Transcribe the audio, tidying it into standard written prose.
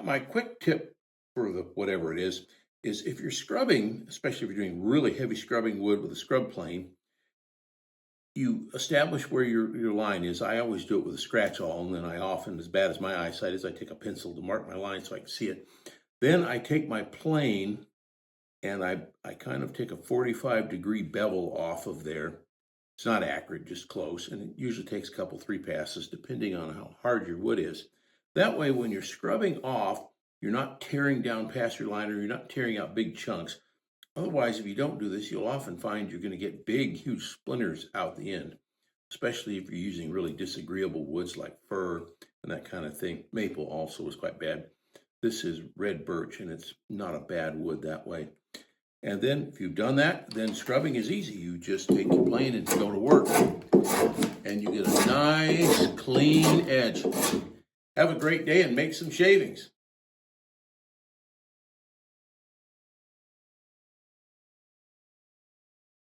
my quick tip for the whatever it is if you're scrubbing, especially if you're doing really heavy scrubbing wood with a scrub plane, you establish where your line is. I always do it with a scratch awl, and then I often, as bad as my eyesight is, I take a pencil to mark my line so I can see it. Then I take my plane and I kind of take a 45-degree bevel off of there. It's not accurate, just close, and it usually takes a couple, 3 passes, depending on how hard your wood is. That way, when you're scrubbing off, you're not tearing down past your liner, you're not tearing out big chunks. Otherwise, if you don't do this, you'll often find you're going to get big, huge splinters out the end, especially if you're using really disagreeable woods like fir and that kind of thing. Maple also is quite bad. This is red birch, and it's not a bad wood that way. And then if you've done that, then scrubbing is easy. You just take your plane and go to work, and you get a nice, clean edge. Have a great day and make some shavings.